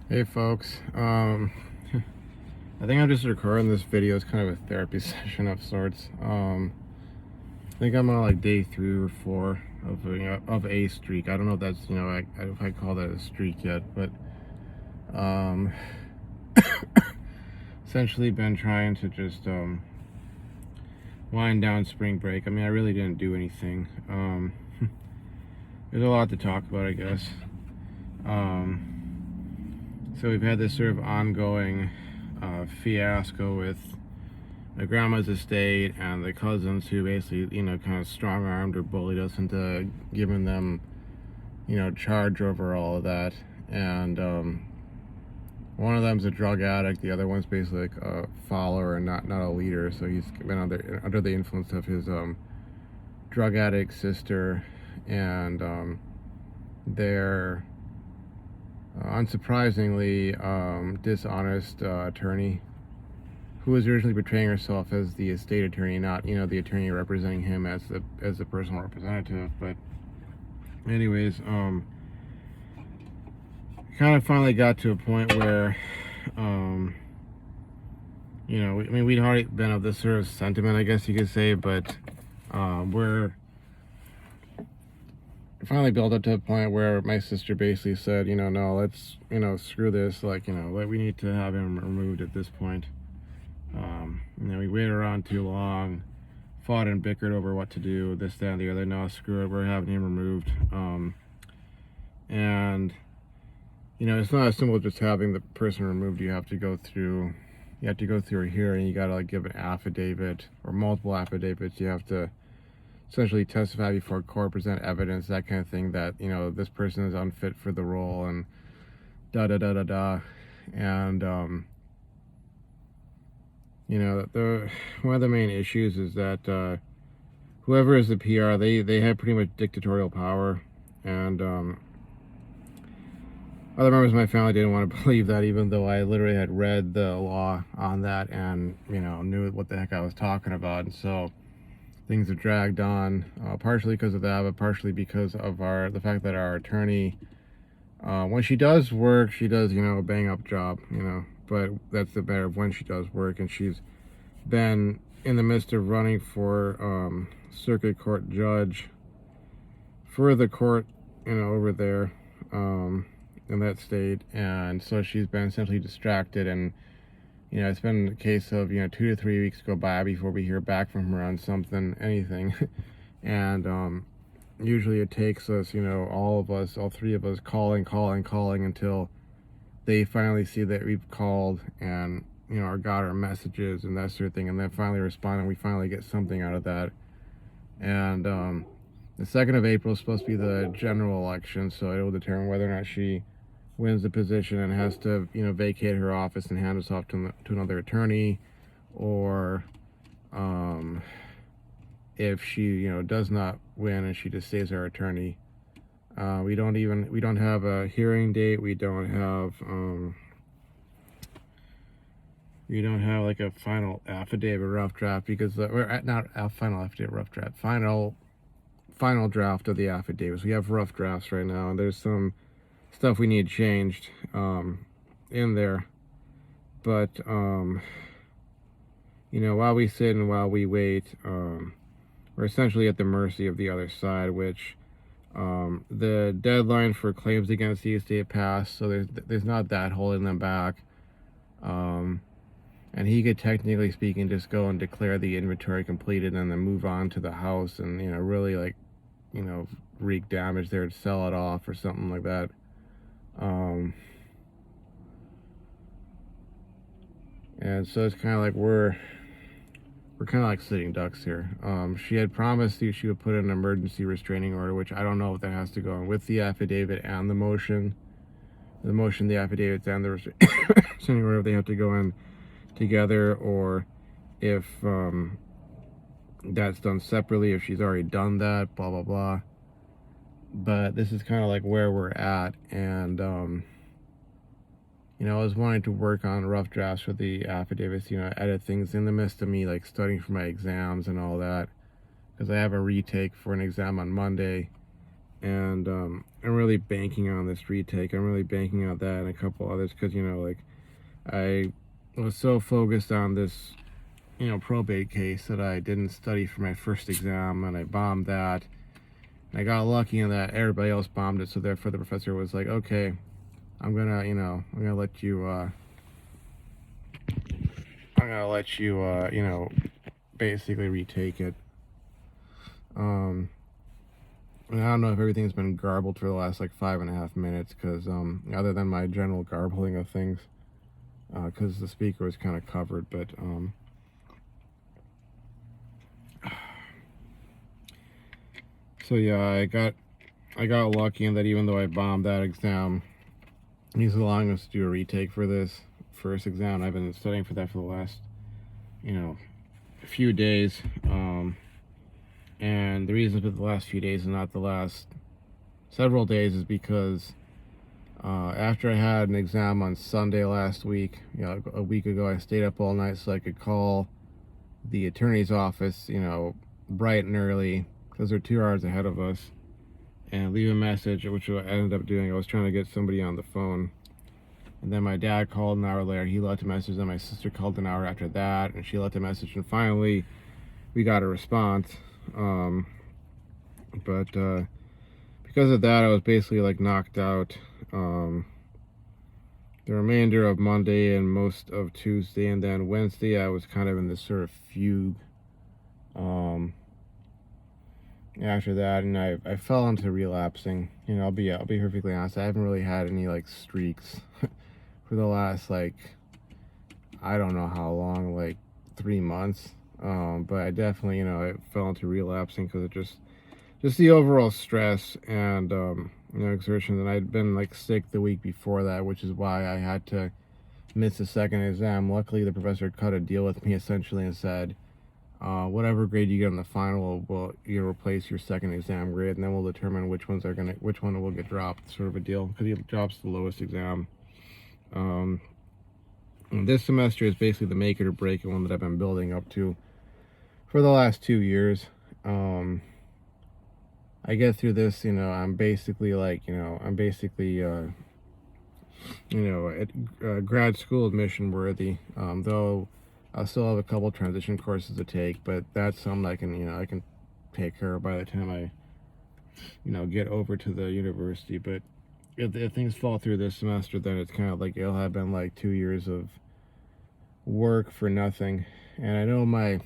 Hey folks, I think I'm just recording this video as kind of a therapy session of sorts. I think I'm on like day 3 or 4 of a streak. I don't know if that's, if I call that a streak yet, but um, essentially been trying to just wind down spring break. I mean, I really didn't do anything. There's a lot to talk about, I guess. So we've had this sort of ongoing fiasco with my grandma's estate and the cousins who basically, kind of strong-armed or bullied us into giving them, charge over all of that. And one of them's a drug addict. The other one's basically like a follower and not a leader. So he's been under the influence of his drug addict sister and their unsurprisingly dishonest attorney, who was originally portraying herself as the estate attorney, not the attorney representing him as the personal representative. But anyways, kind of finally got to a point where we'd already been of this sort of sentiment, I guess you could say, but we're finally built up to a point where my sister basically said, no, let's, screw this, we need to have him removed at this point. We waited around too long, fought and bickered over what to do, this, that, and the other. No, screw it, we're having him removed. And it's not as simple as just having the person removed. You have to go through a hearing. You gotta give an affidavit or multiple affidavits. You have to essentially testify before court, present evidence, that kind of thing, that this person is unfit for the role, and da da da da da. And one of the main issues is that whoever is the PR, they have pretty much dictatorial power, and other members of my family didn't want to believe that, even though I literally had read the law on that and knew what the heck I was talking about. And so things have dragged on, partially because of that, but partially because of the fact that our attorney, when she does work, she does a bang up job, but that's the matter of when she does work. And she's been in the midst of running for circuit court judge for the court over there in that state, and so she's been essentially distracted, and it's been a case of 2 to 3 weeks go by before we hear back from her on anything. And usually it takes us, all 3 of us calling until they finally see that we've called and got our messages and that sort of thing, and then finally respond, and we finally get something out of that. And the 2nd of April is supposed to be the general election, so it will determine whether or not she wins the position and has to vacate her office and hand us off to another attorney, or if she does not win and she just stays our attorney. We don't have a hearing date. We don't have like a final affidavit rough draft, because not a final affidavit rough draft, final draft of the affidavits. We have rough drafts right now, and there's some stuff we need changed in there. But while we sit and while we wait, we're essentially at the mercy of the other side, which the deadline for claims against the estate passed, so there's not that holding them back. And he could, technically speaking, just go and declare the inventory completed and then move on to the house and really wreak damage there to sell it off or something like that. And so it's kind of like we're kind of like sitting ducks here. She had promised she would put an emergency restraining order, which I don't know if that has to go in with the affidavit and the motion. The affidavits and the restraining order, if they have to go in together, or if that's done separately, if she's already done that, blah blah blah. But this is kind of like where we're at, and I was wanting to work on rough drafts for the affidavits, edit things in the midst of me studying for my exams and all that, because I have a retake for an exam on Monday. and I'm really banking on this retake. I'm really banking on that and a couple others, because, you know, like, I was so focused on this, you know, probate case that I didn't study for my first exam, and I bombed that. And I got lucky in that everybody else bombed it, so therefore the professor was like, okay, I'm gonna let you, you know, basically retake it. And I don't know if everything's been garbled for the last like 5.5 minutes, because other than my general garbling of things, because the speaker was kind of covered, but so yeah, I got lucky in that even though I bombed that exam, he's allowing us to do a retake for this first exam. I've been studying for that for the last, you know, few days, and the reason for the last few days and not the last several days is because after I had an exam on Sunday last week, you know, a week ago, I stayed up all night so I could call the attorney's office, you know, bright and early, because they're 2 hours ahead of us, and leave a message, which I ended up doing. I was trying to get somebody on the phone, and then my dad called an hour later. He left a message, and my sister called an hour after that, and she left a message, and finally we got a response. But because of that, I was basically like knocked out the remainder of Monday and most of Tuesday, and then Wednesday I was kind of in this sort of fugue after that, and I fell into relapsing. You know, I'll be perfectly honest, I haven't really had any like streaks for the last, like, I don't know how long, like 3 months, but I definitely, you know, I fell into relapsing because of just the overall stress and you know, exertion. And I'd been like sick the week before that, which is why I had to miss the second exam. Luckily, the professor cut a deal with me essentially and said, whatever grade you get on the final will you replace your second exam grade, and then we'll determine which one will get dropped, sort of a deal, because he drops the lowest exam. And this semester is basically the make it or break it one that I've been building up to for the last 2 years. I get through this, you know, I'm basically like, you know, at grad school admission worthy, though I'll still have a couple transition courses to take, but that's something I can take care of by the time I, you know, get over to the university. But if things fall through this semester, then it's kind of like it'll have been like 2 years of work for nothing. And I know my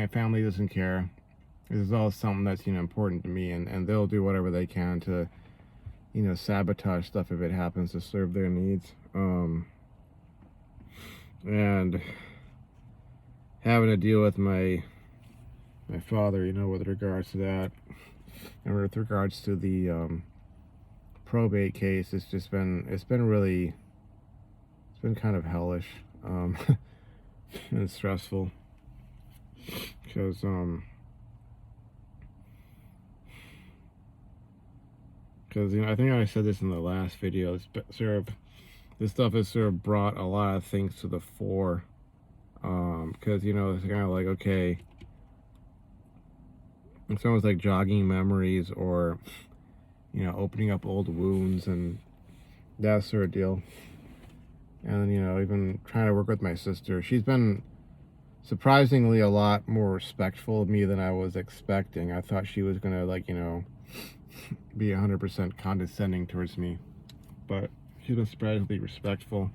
family doesn't care. This is all something that's, you know, important to me, and they'll do whatever they can to, you know, sabotage stuff if it happens to serve their needs. And having to deal with my father, you know, with regards to that, and with regards to the probate case, it's been kind of hellish, and stressful, because you know, I think I said this in the last video, this stuff has sort of brought a lot of things to the fore, because, you know, it's kind of like, okay, it's almost like jogging memories, or, you know, opening up old wounds and that sort of deal. And, you know, even trying to work with my sister, she's been surprisingly a lot more respectful of me than I was expecting. I thought she was gonna, like, you know, be 100% condescending towards me, but she's been surprisingly respectful.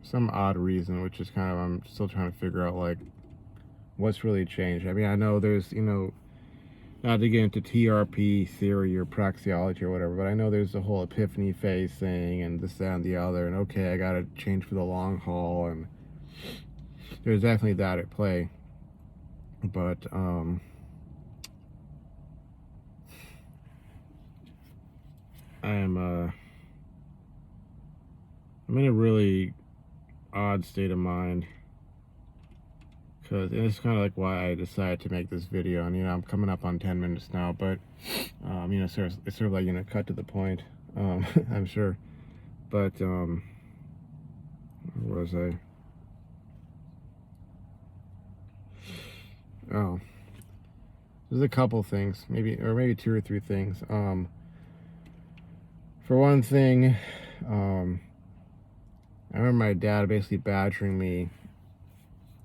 Some odd reason, which is kind of, I'm still trying to figure out, like, what's really changed. I mean, I know there's, you know, not to get into TRP theory or praxeology or whatever, but I know there's the whole epiphany phase thing and this, that, and the other, and okay, I gotta change for the long haul, and there's definitely that at play. But I'm in a really odd state of mind, because it's kind of like why I decided to make this video. And, you know, I'm coming up on 10 minutes now, but you know, it's sort of like, you know, cut to the point, I'm sure. But where was I? Oh, there's a couple things, maybe 2 or 3 things. For one thing, I remember my dad basically badgering me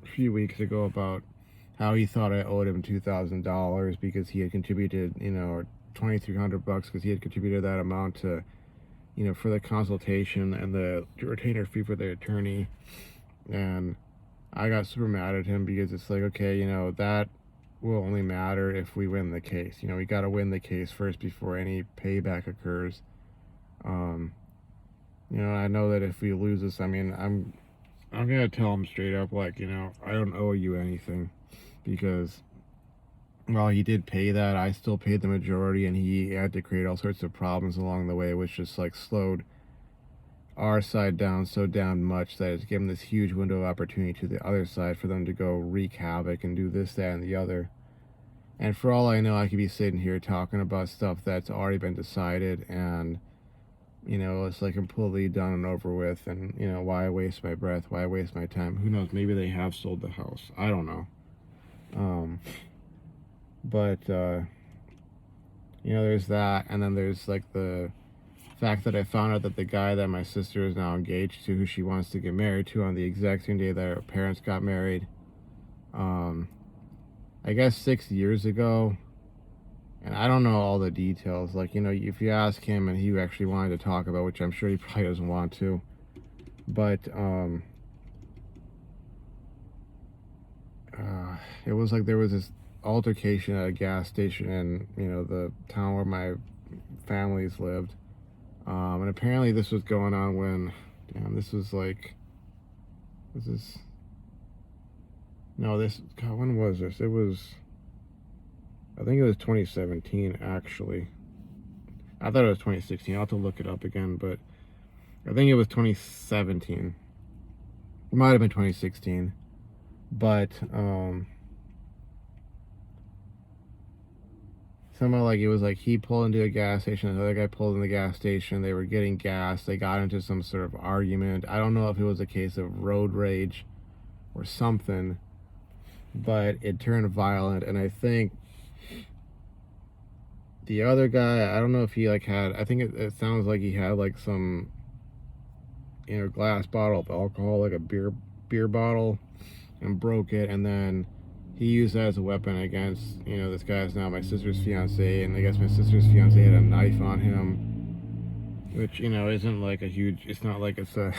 a few weeks ago about how he thought I owed him $2,000 because he had contributed, $2,300 because he had contributed that amount to, for the consultation and the retainer fee for the attorney. And I got super mad at him because it's like, okay, that will only matter if we win the case. We got to win the case first before any payback occurs. I know that if we lose this, I mean, I'm gonna tell him straight up, like, I don't owe you anything, because while he did pay that, I still paid the majority, and he had to create all sorts of problems along the way, which just like slowed our side down so down much that it's given this huge window of opportunity to the other side for them to go wreak havoc and do this, that, and the other. And for all I know, I could be sitting here talking about stuff that's already been decided, and it's like completely done and over with, and why waste my breath, why waste my time? Who knows, maybe they have sold the house, I don't know. But there's that, and then there's like the fact that I found out that the guy that my sister is now engaged to, who she wants to get married to, on the exact same day that her parents got married, I guess 6 years ago. And I don't know all the details. Like, if you ask him and he actually wanted to talk about, which I'm sure he probably doesn't want to. But, it was like there was this altercation at a gas station in, the town where my families lived. And apparently this was going on when, this was like, God, when was this? I think it was 2017, actually. I thought it was 2016. I'll have to look it up again, but I think it was 2017. It might have been 2016. But, somehow, like, it was like he pulled into a gas station, the other guy pulled in the gas station, they were getting gas, they got into some sort of argument. I don't know if it was a case of road rage or something, but it turned violent, and I think the other guy, I don't know if he like had, I think it sounds like he had like some, glass bottle of alcohol, like a beer bottle, and broke it, and then he used that as a weapon against, this guy is now my sister's fiance, and I guess my sister's fiance had a knife on him, which, isn't like a huge, it's not like it's a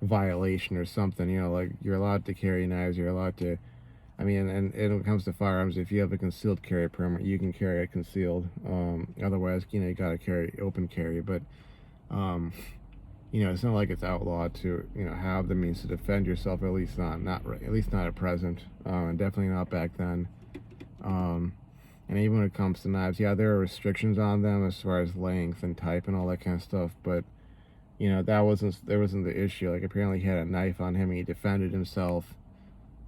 violation or something, like you're allowed to carry knives, you're allowed to, I mean, and when it comes to firearms, if you have a concealed carry permit, you can carry it concealed. Otherwise, you gotta carry open carry. But, it's not like it's outlawed to, have the means to defend yourself. At least at least not at present, and definitely not back then. And even when it comes to knives, yeah, there are restrictions on them as far as length and type and all that kind of stuff. But, there wasn't the issue. Like, apparently he had a knife on him, and he defended himself,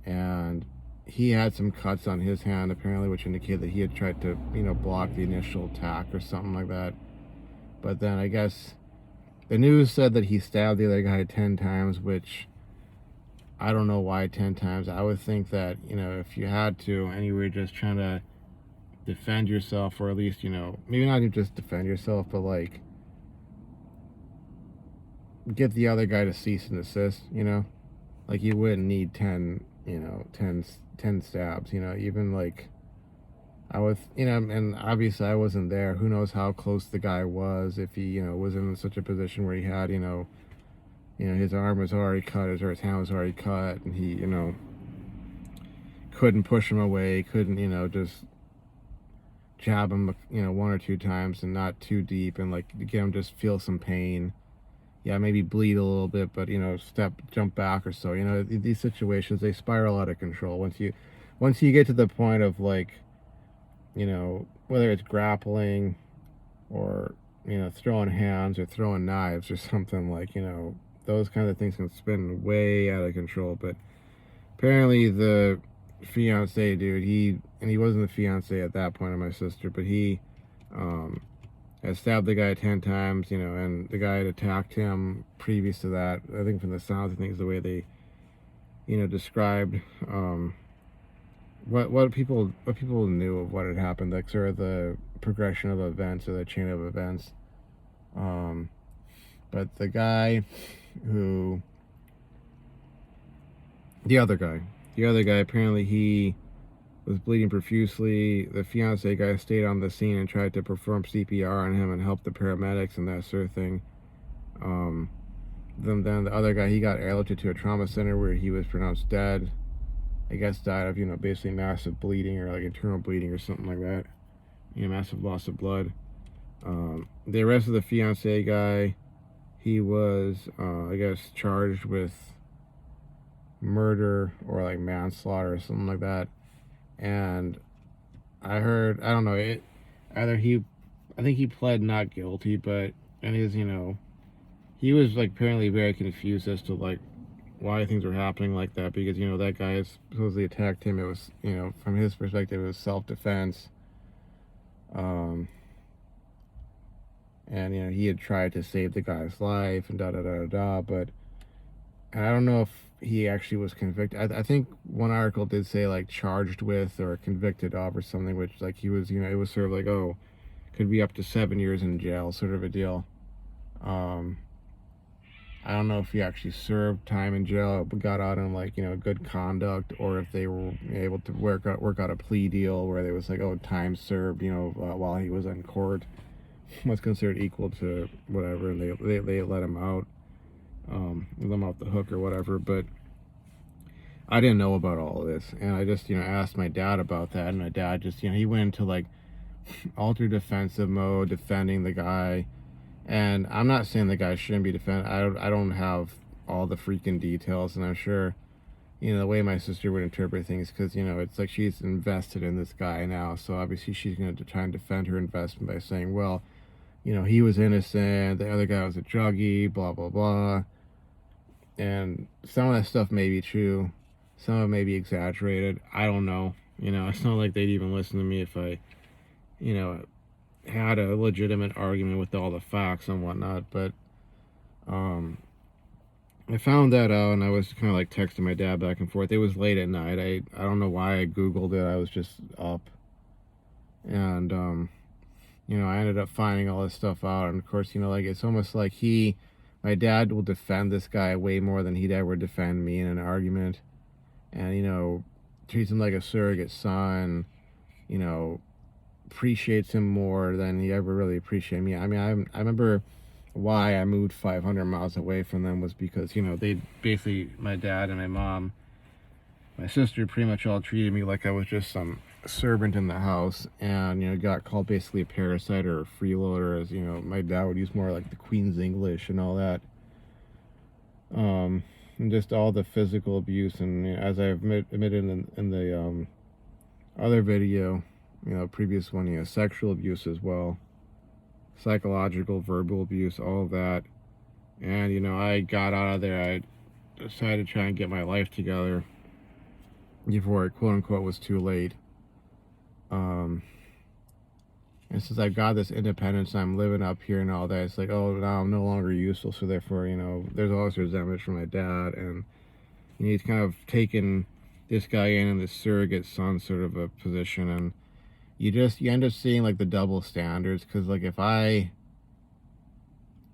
and he had some cuts on his hand, apparently, which indicated that he had tried to, block the initial attack or something like that. But then I guess the news said that he stabbed the other guy 10 times, which I don't know why 10 times. I would think that, if you had to, and you were just trying to defend yourself, or at least, maybe not even just defend yourself, but like get the other guy to cease and desist, like you wouldn't need 10 stabs, even like I was, and obviously I wasn't there. Who knows how close the guy was, if he, was in such a position where he had, his arm was already cut, or his hand was already cut, and he, couldn't push him away, couldn't, just jab him, 1 or 2 times and not too deep, and like get him just feel some pain. Yeah, maybe bleed a little bit, but jump back or so. These situations, they spiral out of control once you get to the point of, like, whether it's grappling or throwing hands or throwing knives or something, like, those kind of things can spin way out of control. But apparently the fiance dude, he wasn't the fiance at that point of my sister, but he had stabbed the guy 10 times, and the guy had attacked him previous to that. I think from the sounds of things, the way they, described what people knew of what had happened, like sort of the progression of events or the chain of events. Um, but who, the other guy, the other guy, apparently he was bleeding profusely. The fiance guy stayed on the scene and tried to perform CPR on him and help the paramedics and that sort of thing. Um, then the other guy, he got airlifted to a trauma center where he was pronounced dead. I guess died of, basically massive bleeding or like internal bleeding or something like that. Massive loss of blood. They arrested the fiance guy. He was, I guess, charged with murder or like manslaughter or something like that. And I don't know, either I think he pled not guilty, but, and he was like apparently very confused as to like why things were happening like that, because that guy supposedly attacked him. It was, from his perspective, it was self-defense. And he had tried to save the guy's life and da da da da da, but I don't know if he actually was convicted. I think one article did say like charged with or convicted of or something, which like he was, it was sort of like, oh, could be up to 7 years in jail, sort of a deal. I don't know if he actually served time in jail, but got out on like good conduct, or if they were able to work out a plea deal where there was like, oh, time served, while he was in court was considered equal to whatever, and they let him out, let him off the hook or whatever. But I didn't know about all of this, and I just asked my dad about that, and my dad just he went into like ultra defensive mode, defending the guy. And I'm not saying the guy shouldn't be defended. I don't have all the freaking details, and I'm sure the way my sister would interpret things, because it's like she's invested in this guy now, so obviously she's going to try and defend her investment by saying, well, he was innocent, the other guy was a druggie, blah blah blah. And some of that stuff may be true, some of it may be exaggerated. I don't know. It's not like they'd even listen to me if I had a legitimate argument with all the facts and whatnot. But I found that out, and I was kind of like texting my dad back and forth. It was late at night. I don't know why I googled it. I was just up, and I ended up finding all this stuff out. And of course, like it's almost like my dad will defend this guy way more than he'd ever defend me in an argument, and treats him like a surrogate son. Appreciates him more than he ever really appreciated me. I mean, I remember why I moved 500 miles away from them was because they basically, my dad and my mom, my sister, pretty much all treated me like I was just some servant in the house, and got called basically a parasite or a freeloader, as my dad would use more like the Queen's English and all that, and just all the physical abuse. And as I've admitted in the other video, previous one, sexual abuse as well, psychological, verbal abuse, all of that. And I got out of there. I decided to try and get my life together before it quote unquote was too late. And since I've got this independence and I'm living up here and all that, it's like, oh, now I'm no longer useful, so therefore there's all this resentment from my dad, and he's kind of taken this guy in this surrogate son sort of a position. And you end up seeing like the double standards, because like if I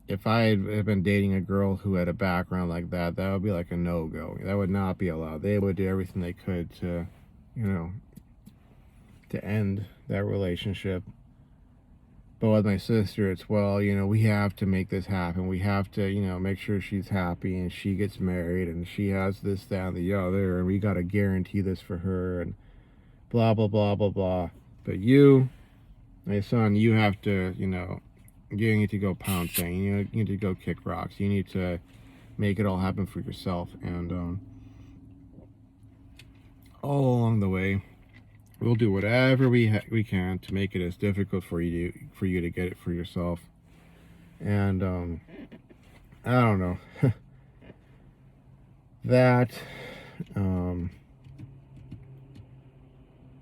had been dating a girl who had a background like that, that would be like a no-go. That would not be allowed. They would do everything they could to to end that relationship. But with my sister, it's, well, we have to make this happen. We have to make sure she's happy and she gets married and she has this, that, and the other, and we got to guarantee this for her, and blah blah blah blah blah. But you, my son, you have to, you need to go pouncing. You need to go kick rocks. You need to make it all happen for yourself. And all along the way, we'll do whatever we can to make it as difficult for you to get it for yourself. And I don't know. That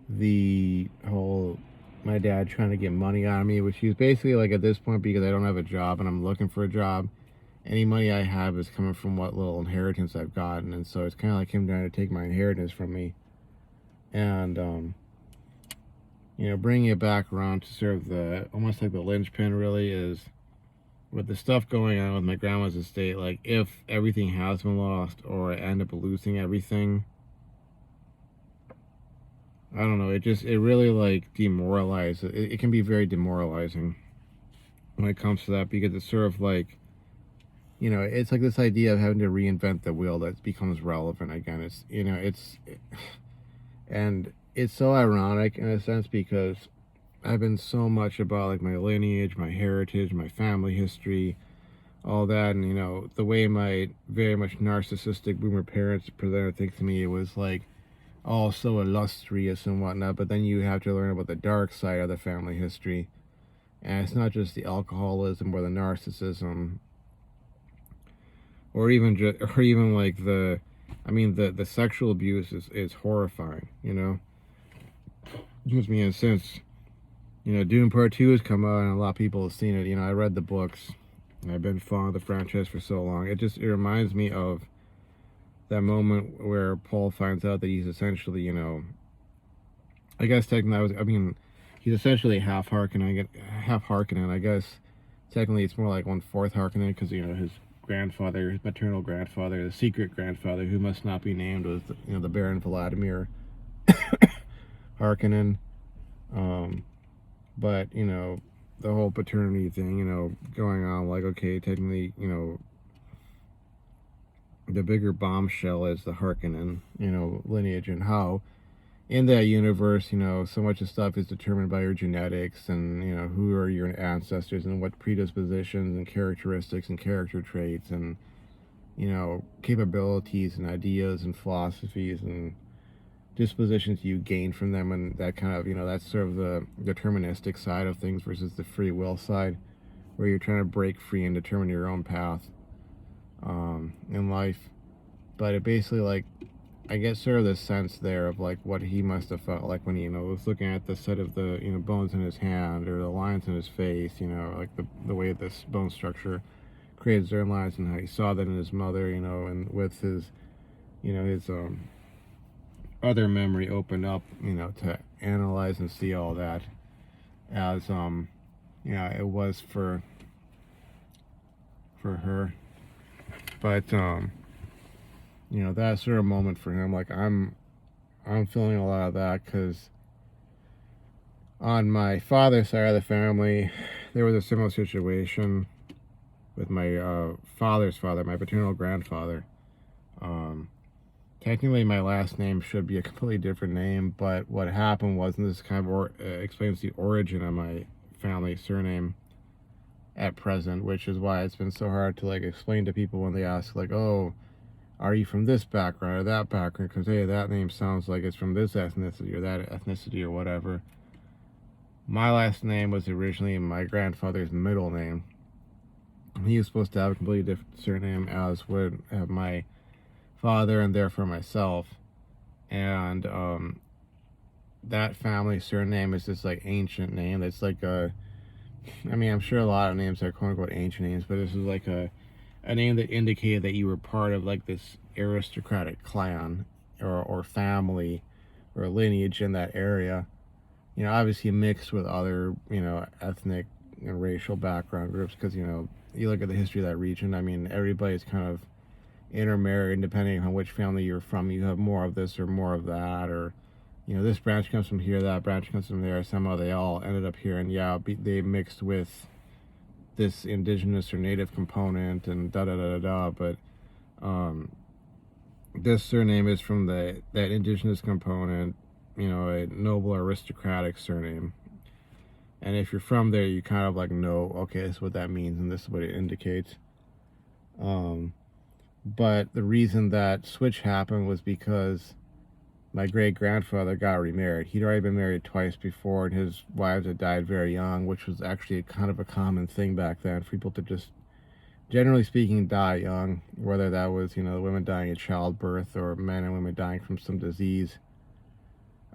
the whole my dad trying to get money out of me, which he's basically like, at this point, because I don't have a job and I'm looking for a job, any money I have is coming from what little inheritance I've gotten, and so it's kind of like him trying to take my inheritance from me. And you know, bringing it back around to sort of the almost like the linchpin really is with the stuff going on with my grandma's estate. Like, if everything has been lost or I end up losing everything, I don't know. It really like demoralizes. It can be very demoralizing when it comes to that, because it's sort of like, you know, it's like this idea of having to reinvent the wheel that becomes relevant again. It's, you know, and it's so ironic in a sense, because I've been so much about like my lineage, my heritage, my family history, all that, and you know, the way my very much narcissistic boomer parents presented things to me, it was like all so illustrious and whatnot. But then you have to learn about the dark side of the family history, and it's not just the alcoholism or the narcissism, or even just, or even like the, I mean, the sexual abuse is horrifying. You know, gives me a sense. You know, Dune Part 2 has come out and a lot of people have seen it. You know, I read the books and I've been following the franchise for so long. It reminds me of that moment where Paul finds out that he's essentially, you know, I guess technically, he's essentially half Harkonnen. I guess technically it's more like 1/4 Harkonnen, because, you know, his grandfather, his maternal grandfather, the secret grandfather, who must not be named, was, you know, the Baron Vladimir Harkonnen. But, you know, the whole paternity thing, you know, going on, like, okay, technically, you know, the bigger bombshell is the Harkonnen, you know, lineage, and how in that universe, you know, so much of stuff is determined by your genetics, and, you know, who are your ancestors and what predispositions and characteristics and character traits and, you know, capabilities and ideas and philosophies and dispositions you gain from them, and that kind of, you know, that's sort of the deterministic side of things versus the free will side, where you're trying to break free and determine your own path in life. But it basically, like, I get sort of the sense there of like what he must have felt like when he, you know, was looking at the set of the, you know, bones in his hand or the lines in his face, you know, like the way this bone structure creates their lines, and how he saw that in his mother, you know, and with his, you know, his other memory opened up, you know, to analyze and see all that as you know, it was for her. But you know, that sort of moment for him, like, I'm feeling a lot of that, because on my father's side of the family there was a similar situation with my father's father, my paternal grandfather. Technically, my last name should be a completely different name, but what happened was, and this kind of explains the origin of my family surname at present, which is why it's been so hard to like explain to people when they ask, like, oh, are you from this background or that background? Because, hey, that name sounds like it's from this ethnicity or that ethnicity or whatever. My last name was originally my grandfather's middle name. He was supposed to have a completely different surname, as would have my father and therefore myself. And that family surname is this like ancient name that's like I'm sure a lot of names are quote unquote ancient names, but this is like a name that indicated that you were part of like this aristocratic clan or family or lineage in that area. You know, obviously mixed with other, you know, ethnic and racial background groups, because, you know, you look at the history of that region, I mean, everybody's kind of intermarried, depending on which family you're from. You have more of this or more of that, or, you know, this branch comes from here, that branch comes from there. Somehow they all ended up here, and yeah, they mixed with this indigenous or native component and da da da da da. But this surname is from that indigenous component, you know, a noble aristocratic surname. And if you're from there, you kind of like know, okay, this is what that means and this is what it indicates. But the reason that switch happened was because my great grandfather got remarried. He'd already been married twice before, and his wives had died very young, which was actually kind of a common thing back then for people to just, generally speaking, die young, whether that was, you know, women dying at childbirth or men and women dying from some disease.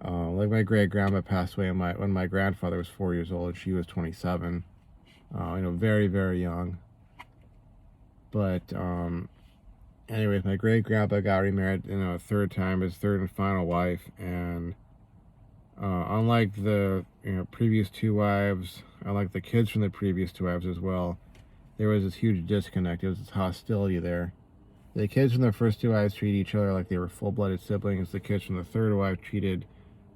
Like my great grandma passed away when my grandfather was 4 years old. She was 27. You know, very, very young. But anyways, my great grandpa got remarried, you know, a third time, his third and final wife, and Unlike the previous two wives, unlike the kids from the previous two wives as well, there was this huge disconnect. There was this hostility there. The kids from the first two wives treated each other like they were full-blooded siblings. The kids from the third wife treated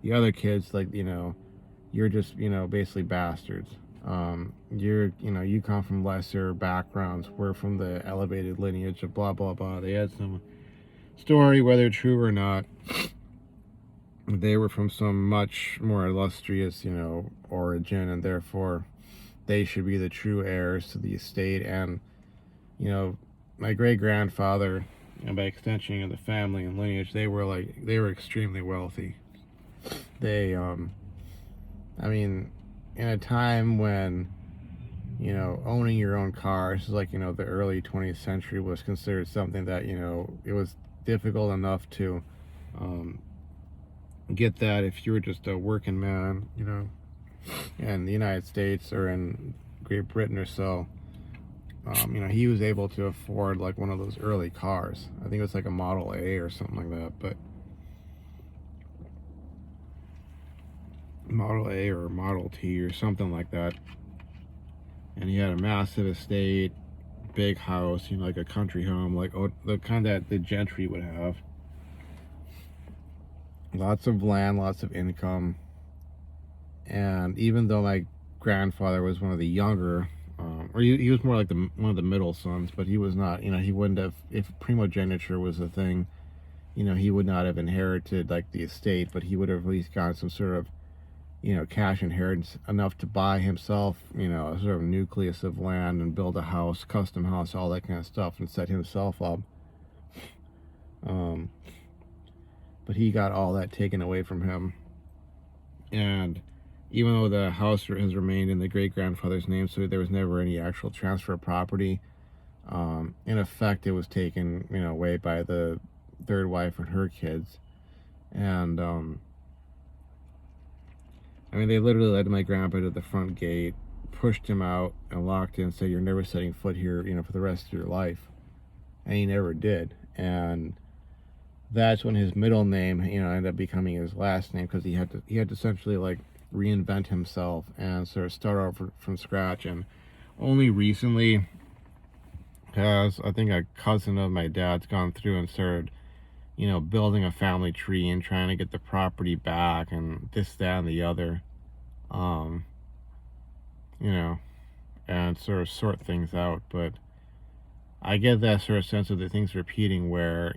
the other kids like, you're just, basically bastards. You come from lesser backgrounds. We're from the elevated lineage of blah, blah, blah. They had some story, whether true or not. They were from some much more illustrious, origin, and therefore they should be the true heirs to the estate. And, my great-grandfather, and by extension of the family and lineage, they were extremely wealthy. They, I mean, in a time when, owning your own car, this is like, the early 20th century, was considered something that, it was difficult enough to get that if you were just a working man, in the United States or in Great Britain or so. He was able to afford like one of those early cars. I think it was like a Model A or something like that, but Model A or Model T or something like that. And he had a massive estate, big house, like a country home, like the kind that the gentry would have. Lots of land, lots of income. And even though my grandfather was one of the younger, or he was more like one of the middle sons, but he was not, he wouldn't have, if primogeniture was a thing, he would not have inherited like the estate, but he would have at least gotten some sort of, cash inheritance enough to buy himself, a sort of nucleus of land and build a house, custom house, all that kind of stuff, and set himself up. But he got all that taken away from him. And even though the house has remained in the great-grandfather's name, so there was never any actual transfer of property, in effect, it was taken, away by the third wife and her kids. And, they literally led my grandpa to the front gate, pushed him out, and locked in, and said, "You're never setting foot here, for the rest of your life." And he never did. And that's when his middle name, ended up becoming his last name, because he had to essentially like reinvent himself and sort of start over from scratch. And only recently has, I think, a cousin of my dad's gone through and started, building a family tree and trying to get the property back and this, that, and the other, and sort of sort things out. But I get that sort of sense of the things repeating where,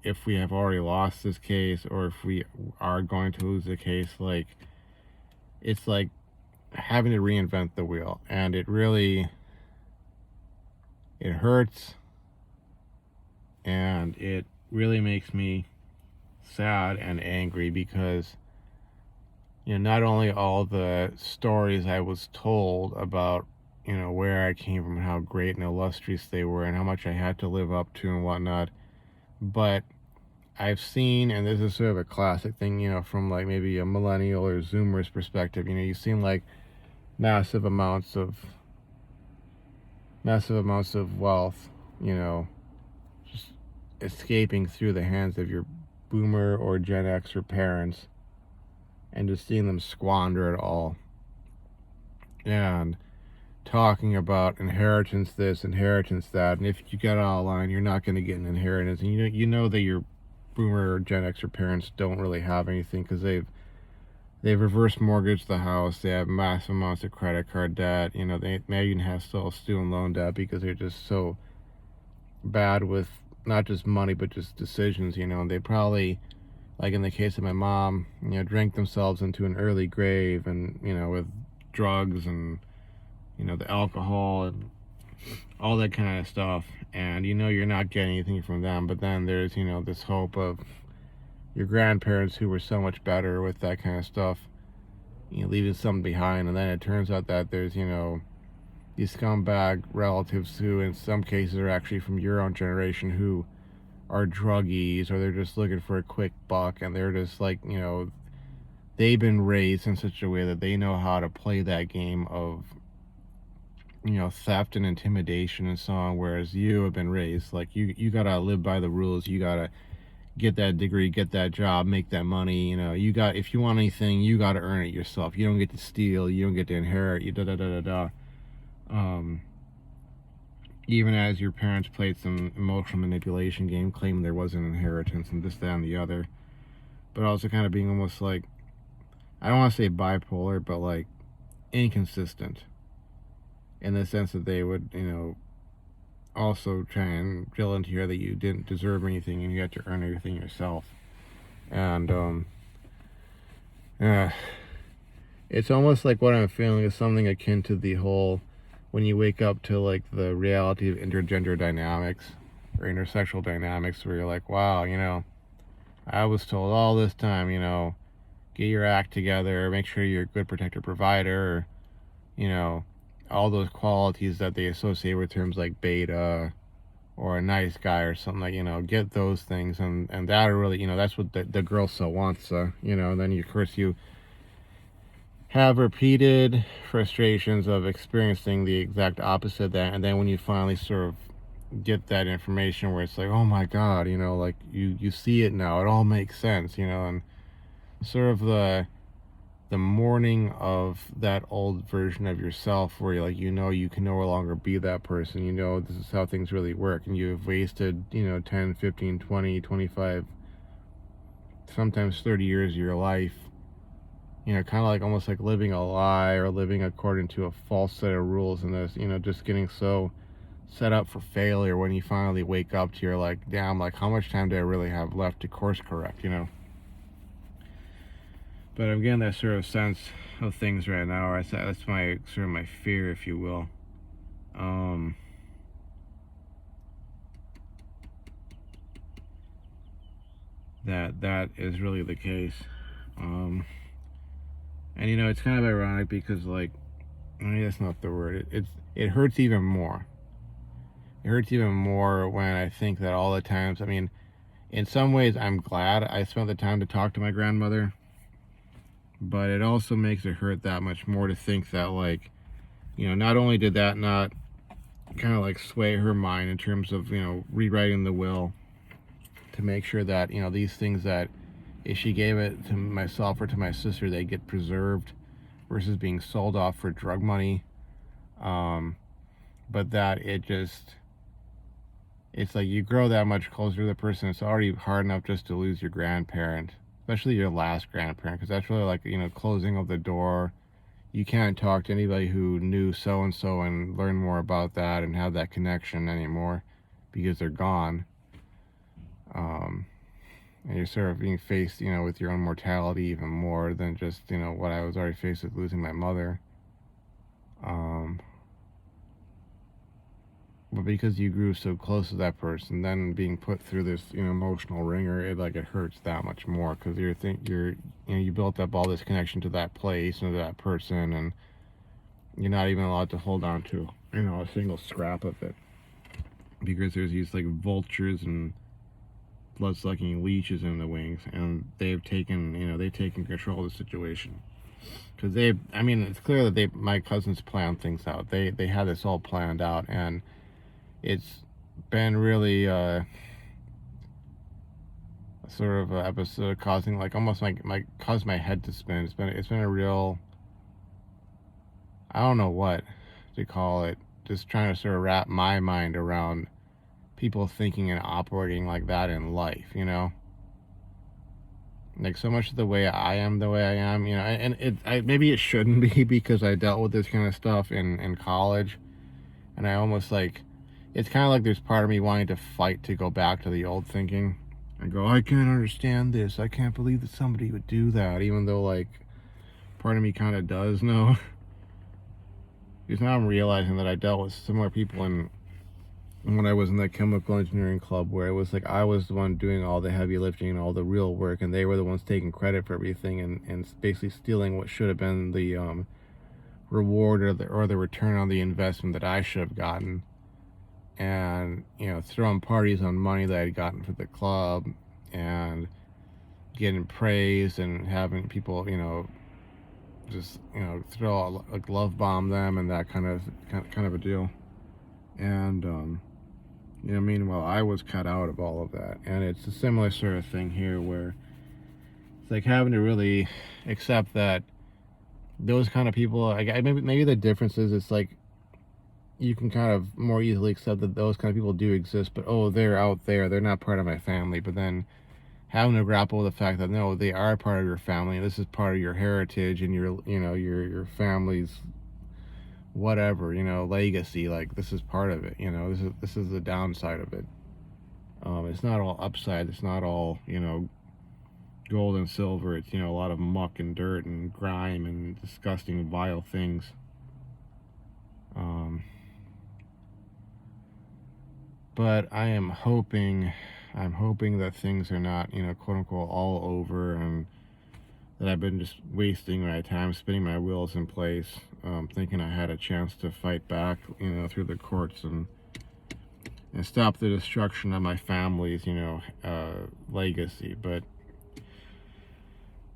if we have already lost this case or if we are going to lose the case, like, it's like having to reinvent the wheel. And it hurts, and it really makes me sad and angry because, not only all the stories I was told about, where I came from, how great and illustrious they were, and how much I had to live up to and whatnot, but I've seen, and this is sort of a classic thing, from like maybe a millennial or Zoomer's perspective, you've seen like massive amounts of wealth, just escaping through the hands of your Boomer or Gen Xer parents, and just seeing them squander it all, and talking about inheritance this, inheritance that, and if you get out of line, you're not going to get an inheritance. And you know that your Boomer or Gen Xer parents don't really have anything because they've reverse mortgaged the house. They have massive amounts of credit card debt. They may even have still student loan debt because they're just so bad with not just money but just decisions. And they probably, like in the case of my mom, drank themselves into an early grave, and with drugs and the alcohol and all that kind of stuff. And you're not getting anything from them, but then there's this hope of your grandparents who were so much better with that kind of stuff, leaving something behind. And then it turns out that there's these scumbag relatives who in some cases are actually from your own generation who are druggies, or they're just looking for a quick buck, and they're just like, they've been raised in such a way that they know how to play that game of theft and intimidation and so on, whereas you have been raised like you gotta live by the rules, you gotta get that degree, get that job, make that money. You know, if you want anything, you got to earn it yourself. You don't get to steal. You don't get to inherit. You da da da da da. Um, Even as your parents played some emotional manipulation game, claiming there was an inheritance and this, that, and the other, but also kind of being almost like, I don't want to say bipolar, but like inconsistent in the sense that they would, also try and drill into here that you didn't deserve anything and you had to earn everything yourself. And uh, it's almost like what I'm feeling is something akin to the whole when you wake up to like the reality of intergender dynamics or intersexual dynamics, where you're like, wow, I was told all this time, get your act together, make sure you're a good protector provider, or, all those qualities that they associate with terms like beta or a nice guy or something, like, get those things, and that are really, that's what the girl so wants, and then of course you have repeated frustrations of experiencing the exact opposite of that, and then when you finally sort of get that information where it's like, oh my god, like you see it now, it all makes sense, and sort of the mourning of that old version of yourself where you're like, you can no longer be that person, this is how things really work, and you've wasted 10, 15, 20, 25, sometimes 30 years of your life, kind of like almost like living a lie or living according to a false set of rules, and this, just getting so set up for failure when you finally wake up to, you're like, damn, like how much time do I really have left to course correct, But I'm getting that sort of sense of things right now, or that's my sort of my fear, if you will. That is really the case. And it's kind of ironic because, like, that's not the word. It hurts even more. It hurts even more when I think that all the times, I mean, in some ways I'm glad I spent the time to talk to my grandmother, but it also makes it hurt that much more to think that, like, not only did that not kind of like sway her mind in terms of, rewriting the will to make sure that, these things that if she gave it to myself or to my sister, they get preserved versus being sold off for drug money. But that it's like you grow that much closer to the person. It's already hard enough just to lose your grandparent, especially your last grandparent, because that's really like, closing of the door. You can't talk to anybody who knew so-and-so and learn more about that and have that connection anymore because they're gone. And you're sort of being faced, with your own mortality even more than just, what I was already faced with losing my mother. But because you grew so close to that person, then being put through this, emotional ringer, it hurts that much more because you built up all this connection to that place and to that person, and you're not even allowed to hold on to, a single scrap of it because there's these like vultures and blood-sucking leeches in the wings, and they've taken control of the situation. Because it's clear that my cousins planned things out. They had this all planned out, and it's been really sort of an episode causing like almost caused my head to spin. It's been a real, I don't know what to call it, just trying to sort of wrap my mind around people thinking and operating like that in life, like so much of the way I am, and maybe it shouldn't be because I dealt with this kind of stuff in college, and I almost like, it's kind of like there's part of me wanting to fight to go back to the old thinking and go, I can't understand this, I can't believe that somebody would do that, even though like part of me kind of does know. Because now I'm realizing that I dealt with similar people when I was in that chemical engineering club, where it was like I was the one doing all the heavy lifting and all the real work, and they were the ones taking credit for everything, and basically stealing what should have been the reward or the return on the investment that I should have gotten, and throwing parties on money that I'd gotten for the club, and getting praised and having people just throw like love bomb them and that kind of a deal. And You know, meanwhile, I was cut out of all of that. And it's a similar sort of thing here where it's like having to really accept that those kind of people, maybe the difference is it's like you can kind of more easily accept that those kind of people do exist, but oh, they're out there, they're not part of my family. But then having to grapple with the fact that no, they are part of your family. This is part of your heritage and your, you know, your family's whatever, you know, legacy. Like this is part of it. You know, this is the downside of it. It's not all upside. It's not all, you know, gold and silver. It's, you know, a lot of muck and dirt and grime and disgusting, vile things. But I'm hoping that things are not, you know, quote unquote all over, and that I've been just wasting my time spinning my wheels in place, thinking I had a chance to fight back, you know, through the courts and stop the destruction of my family's, you know, legacy. But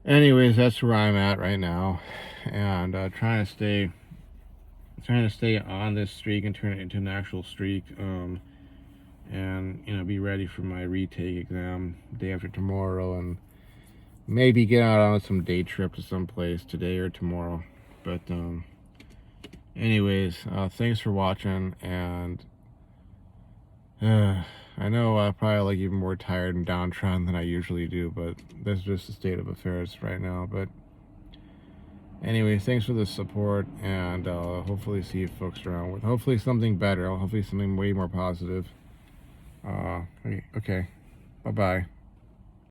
anyways, that's where I'm at right now, and trying to stay on this streak and turn it into an actual streak. And you know, be ready for my retake exam day after tomorrow, and maybe get out on some day trip to someplace today or tomorrow. But anyways, thanks for watching, and I know I probably like even more tired and downtrodden than I usually do, but that's just the state of affairs right now. But anyways, thanks for the support, and hopefully see you folks around with hopefully something better, hopefully something way more positive. Okay, bye-bye.